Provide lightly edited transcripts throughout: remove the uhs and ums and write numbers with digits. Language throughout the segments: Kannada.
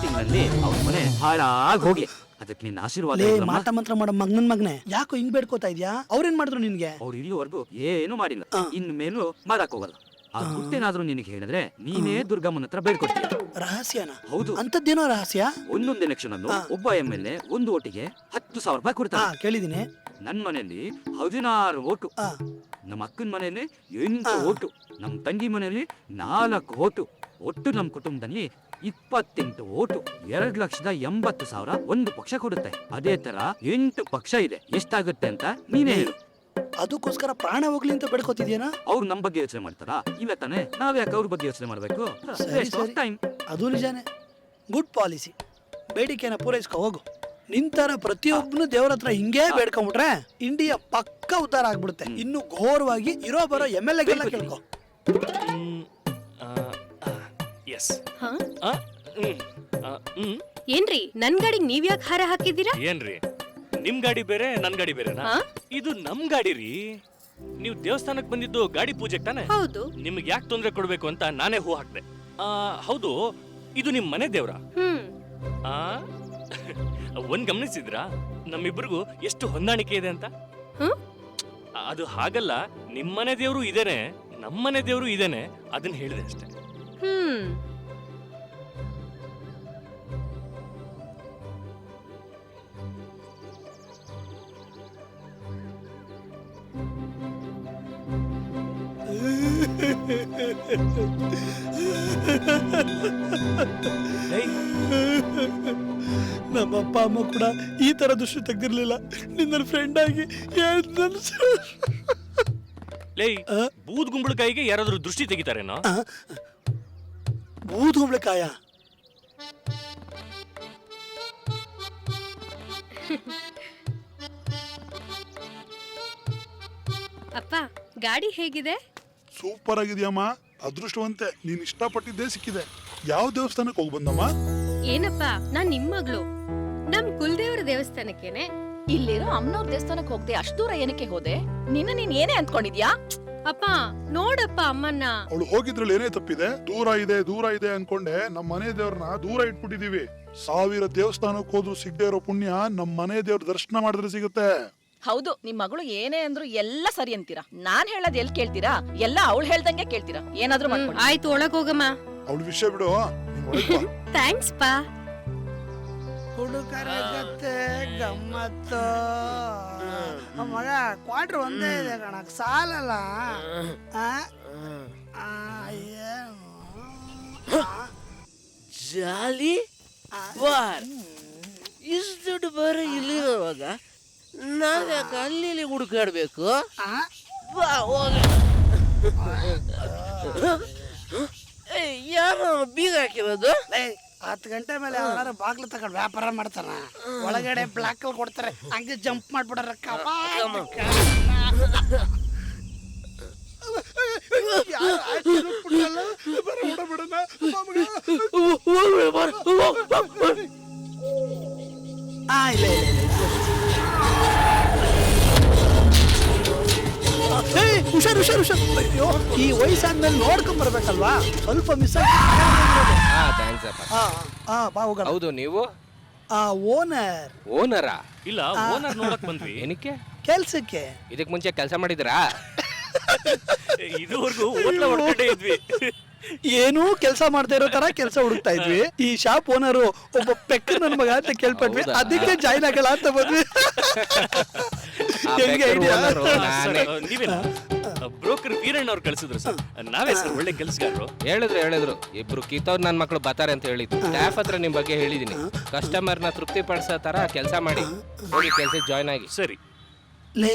ತಿಂಗಳಲ್ಲಿ ಅವ್ರ ಮನೆ ಹಾಳಾಗಿ ಹೋಗಿ ಅದಕ್ಕೆ ನಿನ್ನ ಆಶೀರ್ವಾದ ಮಾಟ ಮಂತ್ರ ಮಾಡೋ ಮಗನನ್ ಮಗನೆ ಯಾಕೋ ಹಿಂಗ್ ಬೇಡ್ಕೋತಾ ಇದ್ಯಾ? ಅವ್ರೇನ್ ಮಾಡಿದ್ರು ನಿನ್ಗೆ? ಅವ್ರು ಇಲ್ಲಿವರೆಗೂ ಏನು ಮಾಡಿಲ್ಲ, ಇನ್ ಮೇಲೂ ಮಾಡಕ್ ಹೋಗಲ್ಲ. ಆ ಗುಟ್ಟೇನಾದ್ರೂ ನಿನಗೆ ಹೇಳಿದ್ರೆ ನೀನೇ ದುರ್ಗಮ್ಮನ ಹತ್ರ ಬೇಡ್ಕೊಡ್ತೀಯ. ರಹಸ್ಯನ? ಹೌದು. ಅಂತದ್ದೇನೋ ರಹಸ್ಯ? ಒಂದೊಂದು ಎಲೆಕ್ಷನ್ ಅನ್ನು ಒಬ್ಬ MLA ಒಂದು ಓಟಿಗೆ 10,000 ರೂಪಾಯಿ ಕೊಡ್ತಾನೆ. ಕೇಳಿದೀನಿ. ನನ್ ಮನೆಯಲ್ಲಿ 16 ಓಟು, ನಮ್ಮ ಅಕ್ಕನ ಮನೆಯಲ್ಲಿ 8 ಓಟು, ನಮ್ ತಂಗಿ ಮನೆಯಲ್ಲಿ 4 ಓಟು, ಒಟ್ಟು ನಮ್ ಕುಟುಂಬದಲ್ಲಿ 28 ಓಟು. 2,80,000 ಒಂದು ಪಕ್ಷ ಕೊಡುತ್ತೆ. ಅದೇ ತರ 8 ಪಕ್ಷ ಇದೆ. ಎಷ್ಟಾಗುತ್ತೆ ಅಂತ ನೀನೇ ಹೇಳು. ಅದಕ್ಕೋಸ್ಕರ ಪ್ರಾಣ ಹೋಗ್ಲಿ ಅಂತ ಬೇಡ್ಕೋತಿದ್ಯೇನಾ? ಅವ್ರು ನಮ್ ಬಗ್ಗೆ ಯೋಚನೆ ಮಾಡ್ತಾರಾ? ಇಲ್ಲ ತಾನೆ. ನಾವ್ಯಾಕೆ ಅವ್ರ ಬಗ್ಗೆ ಯೋಚನೆ ಮಾಡ್ಬೇಕು? ಅದು ನಿಜಾನೇ. Good policy. ಬೇಡಿಕೆನ ಪೂರೈಸ್ಕೊ ಹೋಗು. ನಿಂತರ ಪ್ರತಿಯೊಬ್ಬನು ದೇವ್ರ ಹತ್ರ ಹಿಂಗೇ ಬೇಡ್ಕೊಂಡ್ಬಿಟ್ರೆ ಇಂಡಿಯಾ ಪಕ್ಕ ಉದ್ಧಾರ ಆಗ್ಬಿಡುತ್ತೆ. ಇನ್ನು ಘೋರವಾಗಿ ಇರೋ ಬರೋ MLA ಗೆಲ್ಲ ಕೇಳ್ಕೊ. ಏನ್ರಿ ನನ್ ಗಾಡಿಗೆ ನೀವ್ ಯಾಕೆ ಹಾರ ಹಾಕಿದ್ದೀರಾ? ಏನ್ರಿ ನಿಮ್ ಗಾಡಿ ಬೇರೆ ನನ್ ಗಾಡಿ ಬೇರೆನಾ? ಇದು ನಮ್ ಗಾಡಿ ರೀ. ನೀವು ದೇವಸ್ಥಾನಕ್ ಬಂದಿದ್ದು ಗಾಡಿ ಪೂಜೆಗೆ ತಾನೆ? ಹೌದು. ನಿಮ್ಗೆ ಯಾಕೆ ತೊಂದ್ರೆ ಕೊಡ್ಬೇಕು ಅಂತ ನಾನೇ ಹೂ ಹಾಕ್ದೆ. ಹೌದು, ಇದು ನಿಮ್ ಮನೆ ದೇವ್ರ? ಒಂದ್ ಗಮನಿಸಿದ್ರಾ ನಮ್ಮಿಬ್ರಿಗೂ ಎಷ್ಟು ಹೊಂದಾಣಿಕೆ ಇದೆ ಅಂತ? ಅದು ಹಾಗಲ್ಲ, ನಿಮ್ಮನೆ ದೇವ್ರು ಇದೇನೆ, ನಮ್ಮನೆ ದೇವ್ರು ಇದೇನೆ, ಅದನ್ನ ಹೇಳಿದೆ ಅಷ್ಟೇ. ನಮ್ಮ ಅಪ್ಪ ಅಮ್ಮ ಕೂಡ ಈ ತರ ದೃಷ್ಟಿ ತೆಗ್ದಿರ್ಲಿಲ್ಲ. ನಿನ್ನ ಫ್ರೆಂಡ್ ಆಗಿ ಬೂದ್ ಗುಂಬಳಕಾಯಿಗೆ ಯಾರಾದ್ರೂ ದೃಷ್ಟಿ ತೆಗಿತಾರೇನೋ? ಬೂದ್ ಗುಂಬಳಕಾಯ? ಅಪ್ಪ ಗಾಡಿ ಹೇಗಿದೆ? ಸೂಪರ್ ಆಗಿದ್ಯಮ್ಮ. ಅದೃಷ್ಟವಂತೆ, ನೀನ್ ಇಷ್ಟಪಟ್ಟಿದ್ದೇ ಸಿಕ್ಕಿದೆ. ಯಾವ ದೇವಸ್ಥಾನಕ್ಕೆ ಹೋಗಿ ಬಂದಮ್ಮ? ಏನಪ್ಪ, ನಾನ್ ನಿಮ್ ಮಗಳು. ನಮ್ ಕುಲದೇವ್ರ ದೇವಸ್ಥಾನಕ್ಕೇನೆ. ಇಲ್ಲಿರೋ ಅಮ್ಮನವ್ರ ದೇವಸ್ಥಾನಕ್ಕೆ ಹೋಗದೆ ಅಷ್ಟು ದೂರ ಏನಕ್ಕೆ ಹೋದೆ? ನೀನ್ ಏನೇ ಅನ್ಕೊಂಡಿದ್ಯಾ? ಅಪ್ಪ ನೋಡಪ್ಪ ಅಮ್ಮನ್ನ. ಅವಳು ಹೋಗಿದ್ರಲ್ಲಿ ಏನೇ ತಪ್ಪಿದೆ? ದೂರ ಇದೆ ಅನ್ಕೊಂಡೆ ನಮ್ಮ ಮನೆ ದೇವ್ರನ್ನ ದೂರ ಇಟ್ಬಿಟ್ಟಿದೀವಿ. 1000 ದೇವಸ್ಥಾನಕ್ಕೆ ಹೋದ್ರು ಸಿಗದೆ ಇರೋ ಪುಣ್ಯ ನಮ್ಮ ಮನೆ ದೇವ್ರ ದರ್ಶನ ಮಾಡಿದ್ರೆ ಸಿಗುತ್ತೆ. ಹೌದು, ನಿಮ್ ಮಗಳು ಏನೇ ಅಂದ್ರು ಎಲ್ಲ ಸರಿ ಅಂತೀರಾ. ನಾನ್ ಹೇಳೋದ್ ಎಲ್ ಕೇಳ್ತೀರಾ? ಎಲ್ಲ ಅವಳು ಹೇಳ್ದಂಗೆ ಕೇಳ್ತೀರಾ. ಏನಾದ್ರೂ ಮಾಡ್ಕೊಳ್ಳಿ. ಆಯ್ತು, ಒಳಗ್ ಹೋಗಮ್ಮ. ಅವಳ ವಿಷಯ ಬಿಡು. ಥ್ಯಾಂಕ್ಸ್ ಪಾ. ಹುಡುಗರ ಜೊತೆ ಗಮ್ಮತ್ತು. ಮಗ ಕ್ವಾರ್ಟರ್ ಒಂದೇ ಇದೆ ಕಣಕ್, ಸಾಲಲ್ಲ. ಜಾಲಿ ಇಷ್ಟು ದುಡ್ಡು ಬರೀ ಇಲ್ಲಿರುವಾಗ ನಾವ್ಯಾಕೆ ಅಲ್ಲಿ ಹುಡುಕಾಡ್ಬೇಕು? ಯಾರು ಬೀಗ ಹಾಕಿರೋದು? 10 ಗಂಟೆ ಮೇಲೆ ಯಾರು ಬಾಗ್ಲು ತಗೊಂಡು ವ್ಯಾಪಾರ ಮಾಡ್ತಾರ. ಒಳಗಡೆ ಬ್ಲಾಕ್ ಅಲ್ಲಿ ಕೊಡ್ತಾರೆ, ಹಂಗೆ ಜಂಪ್ ಮಾಡ್ಬಿಡಾರ. ಹುಷಾರ್. ಅಯ್ಯೋ, ಈ ವಯಸ್ಸಾದ್ಮೇಲೆ ನೋಡ್ಕೊಂಡ್ ಬರ್ಬೇಕಲ್ವಾ, ಸ್ವಲ್ಪ ಮಿಸ್ ಆಗಿ. ಹೌದು, ನೀವು ಓನರಾ? ಇಲ್ಲ, ಓನರ್ ನೋಡಕ್ ಬಂದ್ವಿ. ಏನಕ್ಕೆ? ಕೆಲ್ಸಕ್ಕೆ. ಇದಕ್ ಮುಂಚೆ ಕೆಲಸ ಮಾಡಿದ್ರಾ? ಇದುವರೆಗೂ ಓಟ್ಲ ಹೊಡ್ಕೊಂಡೇ ಇದ್ವಿ. ಏನೂ ಕೆಲಸ ಮಾಡ್ತಾ ಇರೋ ತರ ಕೆಲಸ ಹುಡುಕ್ತಾ ಇದ್ವಿ. ಈ ಶಾಪ್ ಓನರು ಒಬ್ಬ ಪೆಕ್ಕ ನನ್ ಮಗ ಅಂತ ಕೇಳ್ಪಟ್ವಿ, ಅದಕ್ಕೆ ಜಾಯ್ನ್ ಆಗಲ್ಲ ಅಂತ ಬಂದ್ವಿ. ನೀವೇನಾ ಬ್ರೋಕರ್ ವೀರಣ್ಣ ಅವ್ರು ಕಳ್ಸಿದ್ರು ಸರ್. ನಾವೇ ಸರ್, ಒಳ್ಳೆ ಕೆಲಸಗಾರರು. ಹೇಳಿದ್ರು ಇಬ್ರು ಕಿತ್ತವ್ರು ನನ್ನ ಮಕ್ಳು ಬರ್ತಾರೆ ಅಂತ ಹೇಳಿದ್ರು. ಸ್ಟಾಫ್ ಹತ್ರ ನಿಮ್ ಬಗ್ಗೆ ಹೇಳಿದೀನಿ. ಕಸ್ಟಮರ್ನ ತೃಪ್ತಿ ಪಡಿಸೋ ತರ ಕೆಲಸ ಮಾಡಿ ಹೋಗಿ ಕೆಲ್ಸಕ್ಕೆ ಜಾಯ್ನ್ ಆಗಿ. ಸರಿ. ಲೇ,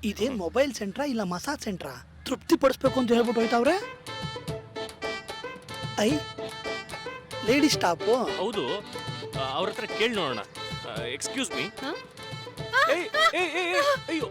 ಇದೇನ್ ಮೊಬೈಲ್ ಸೆಂಟ್ರಾ ಇಲ್ಲ ಮಸಾಜ್ ಸೆಂಟ್ರಾ? ತೃಪ್ತಿ ಪಡಿಸ್ಬೇಕು ಅಂತ ಹೇಳ್ಬಿಟ್ಟು ಹೋಯ್ತಾವ್ರೆ. Lady stop? ಹೌದು, ಅವ್ರ ಹತ್ರ ಕೇಳಿ ನೋಡೋಣ. Excuse me. ಅಯ್ಯೋ